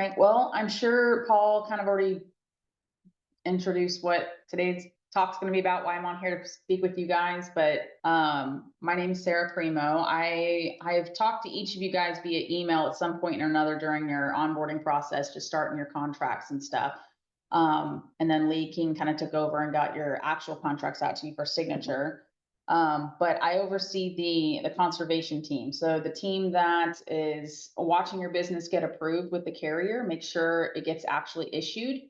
right. Well, I'm sure Paul kind of already introduced what today's talk's going to be about, why I'm on here to speak with you guys. But my name is Sarah Primo. I've talked to each of you guys via email at some point or another during your onboarding process, just starting your contracts and stuff. And then Lee King kind of took over and got your actual contracts out to you for signature. But I oversee the conservation team. So the team that is watching your business get approved with the carrier, make sure it gets actually issued.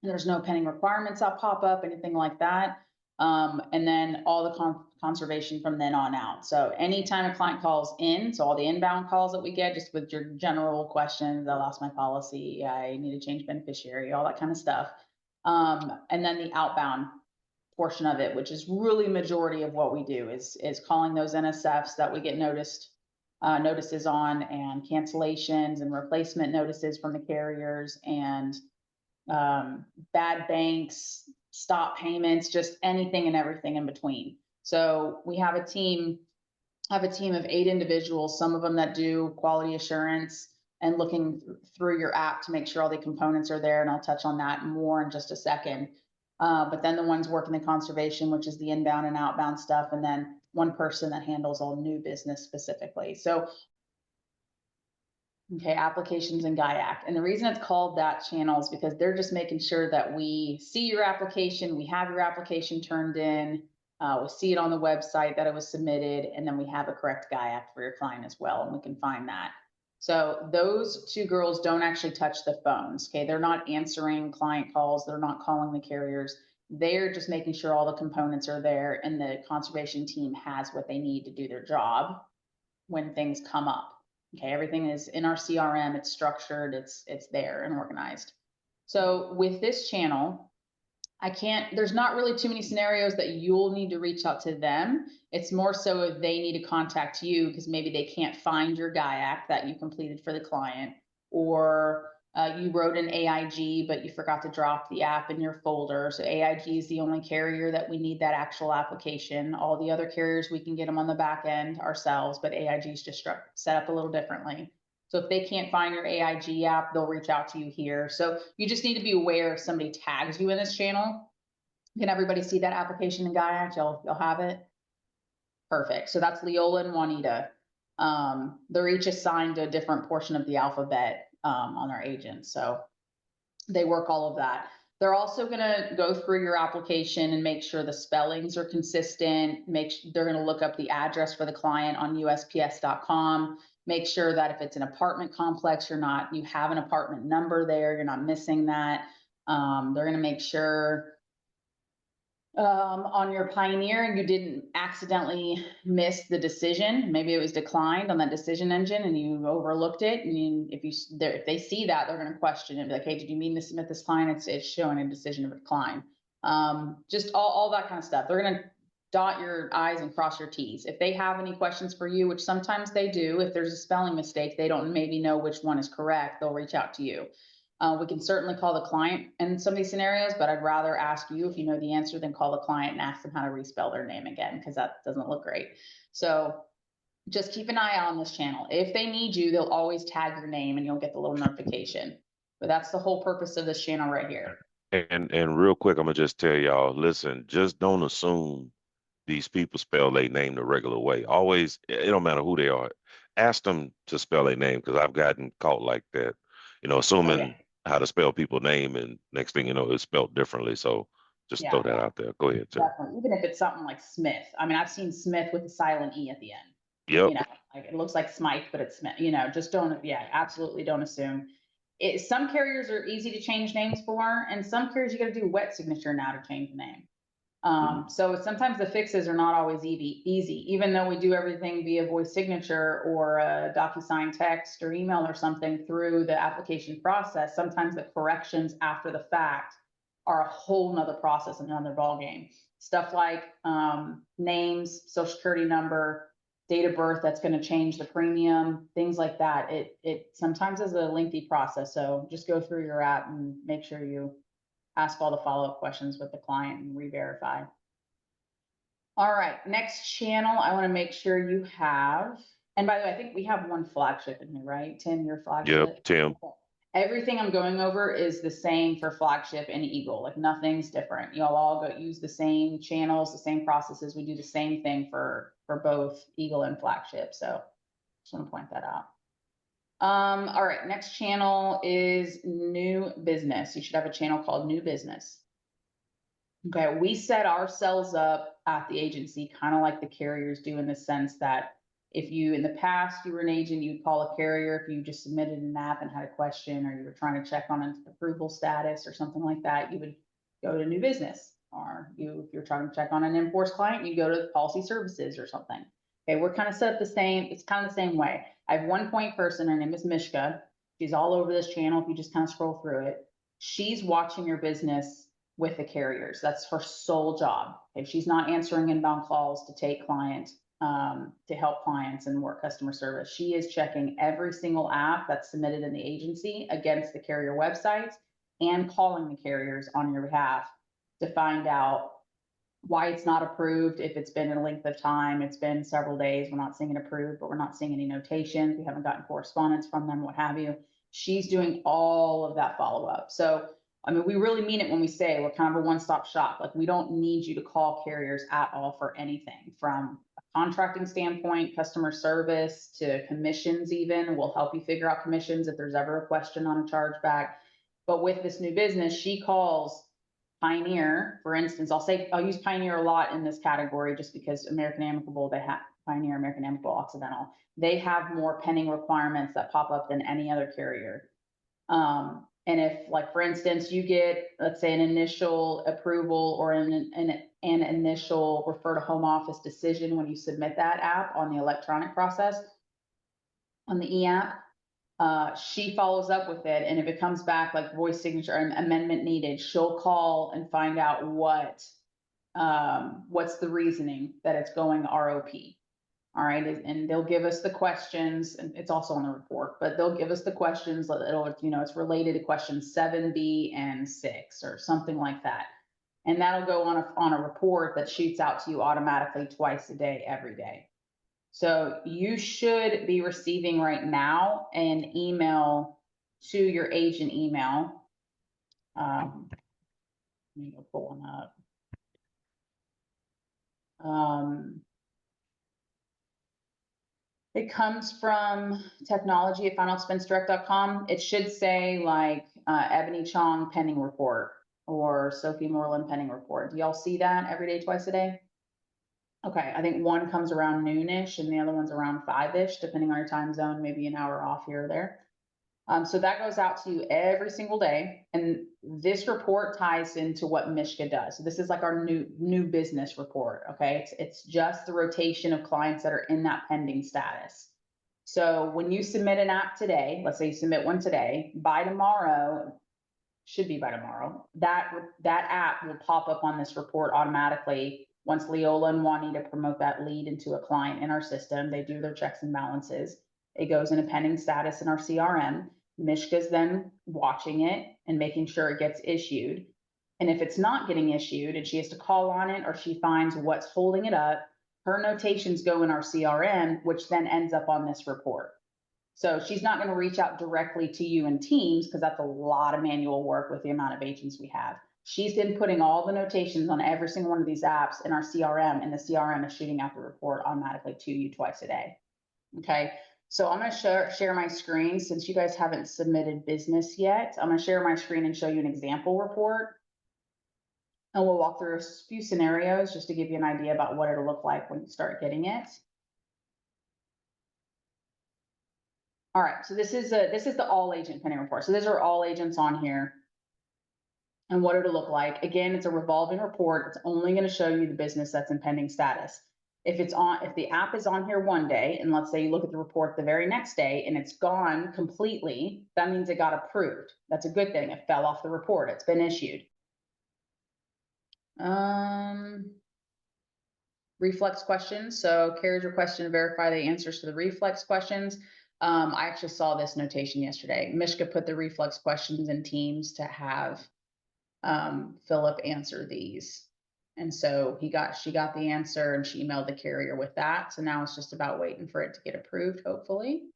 There's no pending requirements that pop up, anything like that. And then all the conservation from then on out. So anytime a client calls in, so all the inbound calls that we get, just with your general questions, I lost my policy, I need to change beneficiary, all that kind of stuff. And then the outbound portion of it, which is really majority of what we do, is calling those NSFs that we get notices on, and cancellations and replacement notices from the carriers, and bad banks, stop payments, just anything and everything in between. So we have a team of 8 individuals, some of them that do quality assurance and looking through your app to make sure all the components are there. And I'll touch on that more in just a second. But then the ones working the conservation, which is the inbound and outbound stuff. And then one person that handles all new business specifically. So okay, applications and GIAC. And the reason it's called that channel is because they're just making sure that we see your application, we have your application turned in, we see it on the website that it was submitted, and then we have a correct GIAC for your client as well, and we can find that. So those 2 girls don't actually touch the phones, okay? They're not answering client calls, they're not calling the carriers. They're just making sure all the components are there and the conservation team has what they need to do their job when things come up. Okay, everything is in our CRM, it's structured, it's there and organized. So with this channel, there's not really too many scenarios that you'll need to reach out to them. It's more so if they need to contact you because maybe they can't find your GIAC that you completed for the client, or you wrote an AIG, but you forgot to drop the app in your folder. So AIG is the only carrier that we need that actual application. All the other carriers, we can get them on the back end ourselves, but AIG is just set up a little differently. So if they can't find your AIG app, they'll reach out to you here. So you just need to be aware if somebody tags you in this channel. Can everybody see that application in GIAC? You'll have it? Perfect. So that's Leola and Juanita. They're each assigned to a different portion of the alphabet on our agents. So they work all of that. They're also going to go through your application and make sure the spellings are consistent. They're going to look up the address for the client on USPS.com. Make sure that if it's an apartment complex, you have an apartment number there, you're not missing that. They're going to make sure on your Pioneer, you didn't accidentally miss the decision. Maybe it was declined on that decision engine and you overlooked it. And if they see that, they're going to question it. Be like, hey, did you mean to submit this client? It's showing a decision of decline. Just all that kind of stuff. They're going to dot your I's and cross your T's. If they have any questions for you, which sometimes they do, if there's a spelling mistake, they don't maybe know which one is correct, they'll reach out to you. We can certainly call the client in some of these scenarios, but I'd rather ask you if you know the answer than call the client and ask them how to respell their name again, because that doesn't look great. So just keep an eye out on this channel. If they need you, they'll always tag your name and you'll get the little notification. But that's the whole purpose of this channel right here. And real quick, I'm gonna just tell y'all, listen, just don't assume these people spell their name the regular way. Always, it don't matter who they are. Ask them to spell their name, because I've gotten caught like that, assuming how to spell people's name, and next thing you know, it's spelled differently. So just throw that out there. Go ahead, Tim. Definitely. Even if it's something like Smith. I mean, I've seen Smith with a silent E at the end. Yep. Like it looks like Smythe, but it's Smith. Just don't. Yeah, absolutely don't assume. Some carriers are easy to change names for, and some carriers you got to do wet signature now to change the name. So sometimes the fixes are not always easy, even though we do everything via voice signature or a DocuSign text or email or something through the application process. Sometimes the corrections after the fact are a whole nother process, another ballgame. Stuff like names, social security number, date of birth, that's going to change the premium, things like that. It sometimes is a lengthy process. So just go through your app and make sure you ask all the follow-up questions with the client and re-verify. All right, next channel, I want to make sure you have, and by the way, I think we have one flagship in here, right? Tim, your flagship? Yep, Tim. Everything I'm going over is the same for Flagship and Eagle, like nothing's different. Y'all all go use the same channels, the same processes. We do the same thing for both Eagle and Flagship. So just want to point that out. All right, next channel is new business. You should have a channel called new business. Okay, we set ourselves up at the agency kind of like the carriers do, in the sense that if you, in the past, you were an agent, you'd call a carrier if you just submitted an app and had a question, or you were trying to check on an approval status or something like that, you would go to new business. Or if you're trying to check on an in-force client, you go to policy services or something. Okay, we're kind of set up the same, it's kind of the same way. I have one point person, her name is Mishka. She's all over this channel. If you just kind of scroll through it, she's watching your business with the carriers. That's her sole job. If she's not answering inbound calls to take clients, to help clients and work customer service, she is checking every single app that's submitted in the agency against the carrier websites and calling the carriers on your behalf to find out why it's not approved. If it's been a length of time, it's been several days, we're not seeing it approved, but we're not seeing any notations, we haven't gotten correspondence from them, what have you. She's doing all of that follow-up. So I mean, we really mean it when we say we're kind of a one-stop shop. Like, we don't need you to call carriers at all for anything, from a contracting standpoint, customer service, to commissions. Even we'll help you figure out commissions if there's ever a question on a chargeback. But with this new business, she calls Pioneer, for instance. I'll use Pioneer a lot in this category just because American Amicable, they have Pioneer, American Amicable, Occidental, they have more pending requirements that pop up than any other carrier. And if, like, for instance, you get, let's say, an initial approval or an initial refer to home office decision when you submit that app on the electronic process, on the e-app, she follows up with it. And if it comes back like voice signature and amendment needed, she'll call and find out what's the reasoning that it's going ROP. All right, and they'll give us the questions, and it's also on the report, but they'll give us the questions. It'll, it's related to questions 7B and 6 or something like that. And that'll go on a report that shoots out to you automatically twice a day, every day. So you should be receiving right now an email to your agent email. Let me go pull one up. It comes from technology at finalexpensedirect.com. It should say like Ebony Chong pending report or Sophie Moreland pending report. Do y'all see that every day, twice a day? Okay, I think one comes around noonish and the other one's around 5-ish, depending on your time zone, maybe an hour off here or there. So that goes out to you every single day. And this report ties into what Mishka does. So this is like our new business report. Okay. It's just the rotation of clients that are in that pending status. So when you submit an app today, let's say you submit one today, by tomorrow, should be by tomorrow, that app will pop up on this report automatically. Once Leola and Juanita promote that lead into a client in our system, they do their checks and balances. It goes in a pending status in our CRM. Mishka's then watching it and making sure it gets issued. And if it's not getting issued and she has to call on it, or she finds what's holding it up, her notations go in our CRM, which then ends up on this report. So she's not going to reach out directly to you in Teams, because that's a lot of manual work with the amount of agents we have. She's been putting all the notations on every single one of these apps in our CRM, and the CRM is shooting out the report automatically to you twice a day. Okay. So I'm going to share my screen. Since you guys haven't submitted business yet, I'm going to share my screen and show you an example report. And we'll walk through a few scenarios just to give you an idea about what it'll look like when you start getting it. All right, so this is the all agent pending report. So these are all agents on here and what it'll look like. Again, it's a revolving report. It's only going to show you the business that's in pending status. If the app is on here one day, and let's say you look at the report the very next day and it's gone completely, that means it got approved. That's a good thing. It fell off the report. It's been issued. Reflex questions. So carriers request to verify the answers to the reflex questions. I actually saw this notation yesterday. Mishka put the reflex questions in Teams to have Philip answer these. And so she got the answer and she emailed the carrier with that. So now it's just about waiting for it to get approved, hopefully.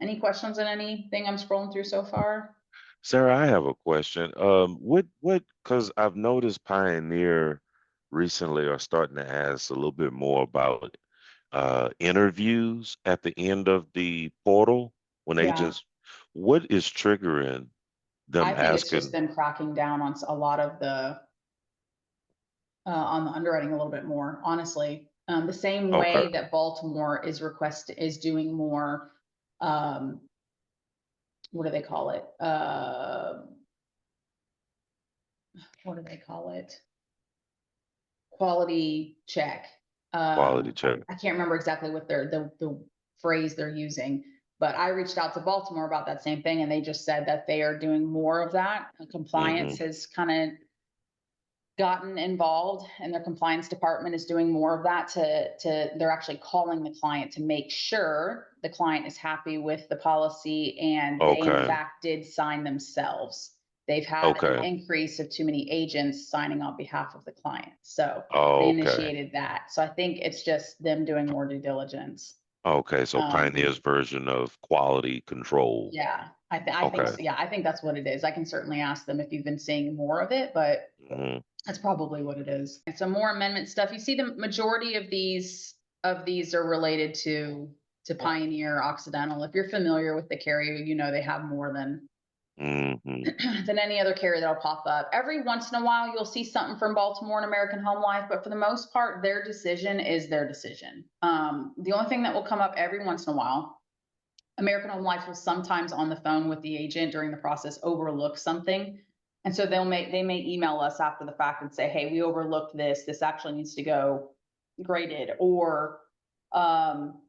Any questions on anything I'm scrolling through so far? Sarah, I have a question. Because I've noticed Pioneer recently are starting to ask a little bit more about interviews at the end of the portal when Yeah, agents, what is triggering them I think it's just asking? them cracking down on a lot of on the underwriting a little bit more, honestly. The same Okay, way that Baltimore is doing more, um, what do they call it? What do they call it? Quality check. quality check. I can't remember exactly what the phrase they're using, but I reached out to Baltimore about that same thing, and they just said that they are doing more of that. Mm-hmm. Compliance has kind of gotten involved, and their compliance department is doing more of that to they're actually calling the client to make sure the client is happy with the policy and they in Okay, fact did sign themselves. They've had an okay, increase of too many agents signing on behalf of the client, so they okay, initiated that. So I think it's just them doing more due diligence. okay. So um Pioneer's version of quality control. yeah, I think Okay. so. Yeah, I think that's what it is. I can certainly ask them if you've been seeing more of it, but Hmm. that's probably what it is. And so more amendment stuff. You see the majority of these are related to Pioneer Occidental. If you're familiar with the carrier, you know they have more than Hmm. than any other carrier that'll pop up. Every once in a while you'll see something from Baltimore and American Home Life, but for the most part, their decision is their decision. The only thing that will come up every once in a while, American Home Life will sometimes on the phone with the agent during the process overlook something. And so they may email us after the fact and say, hey, we overlooked this. This actually needs to go graded. Or um,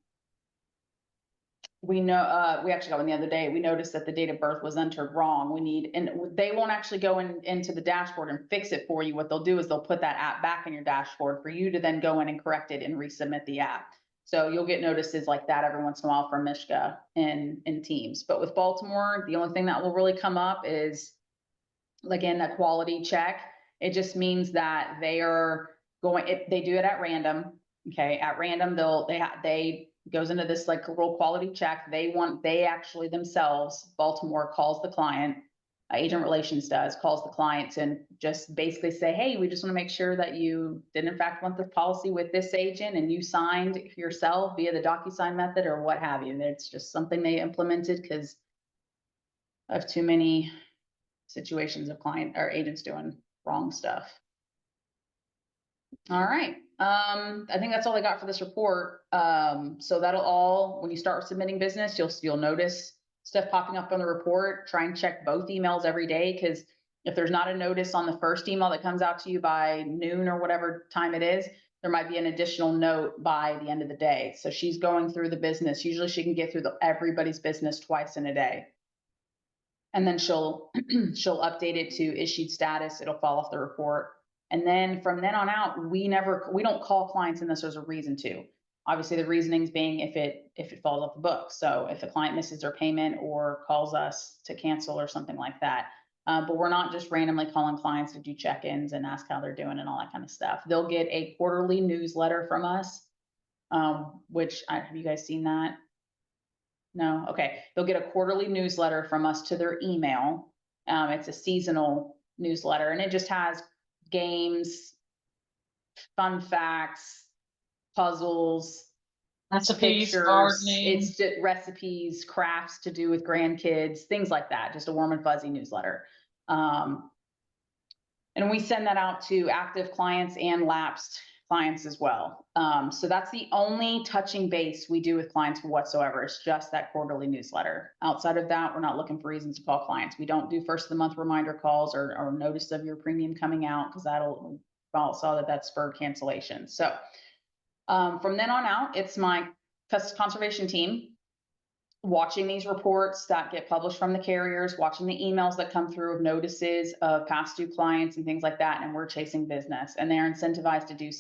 we know we actually got one the other day. We noticed that the date of birth was entered wrong. We need, and they won't actually go into the dashboard and fix it for you. What they'll do is they'll put that app back in your dashboard for you to then go in and correct it and resubmit the app. So you'll get notices like that every once in a while from Mishka in Teams. But with Baltimore, the only thing that will really come up is again that quality check. It just means that they are going. They do it at random. Okay, at random they goes into this like real quality check. They actually themselves, Baltimore calls the client, agent relations calls the client and just basically say, hey, we just want to make sure that you did in fact want the policy with this agent and you signed yourself via the DocuSign method or what have you. And it's just something they implemented because of too many situations of client or agents doing wrong stuff. All right. I think that's all I got for this report. So that'll all, when you start submitting business, you'll notice stuff popping up on the report. Try and check both emails every day, because if there's not a notice on the first email that comes out to you by noon or whatever time it is, there might be an additional note by the end of the day. So she's going through the business. Usually she can get through everybody's business twice in a day. And then she'll she'll update it to issued status. It'll fall off the report. And then from then on out, we don't call clients unless there's a reason to. Obviously, the reasonings being if it falls off the book. So if the client misses their payment or calls us to cancel or something like that. But we're not just randomly calling clients to do check-ins and ask how they're doing and all that kind of stuff. They'll get a quarterly newsletter from us, which have you guys seen that? No, okay. They'll get a quarterly newsletter from us to their email. It's a seasonal newsletter and it just has games, fun facts, puzzles, Recipes, pictures. gardening. It's just recipes, crafts to do with grandkids, things like that. Just a warm and fuzzy newsletter. Um, and we send that out to active clients and lapsed clients as well. So that's the only touching base we do with clients whatsoever. It's just that quarterly newsletter. Outside of that, we're not looking for reasons to call clients. We don't do first of the month reminder calls or notice of your premium coming out, because that'll saw that's for cancellation. So from then on out, it's my conservation team watching these reports that get published from the carriers, watching the emails that come through of notices of past due clients and things like that. And we're chasing business, and they're incentivized to do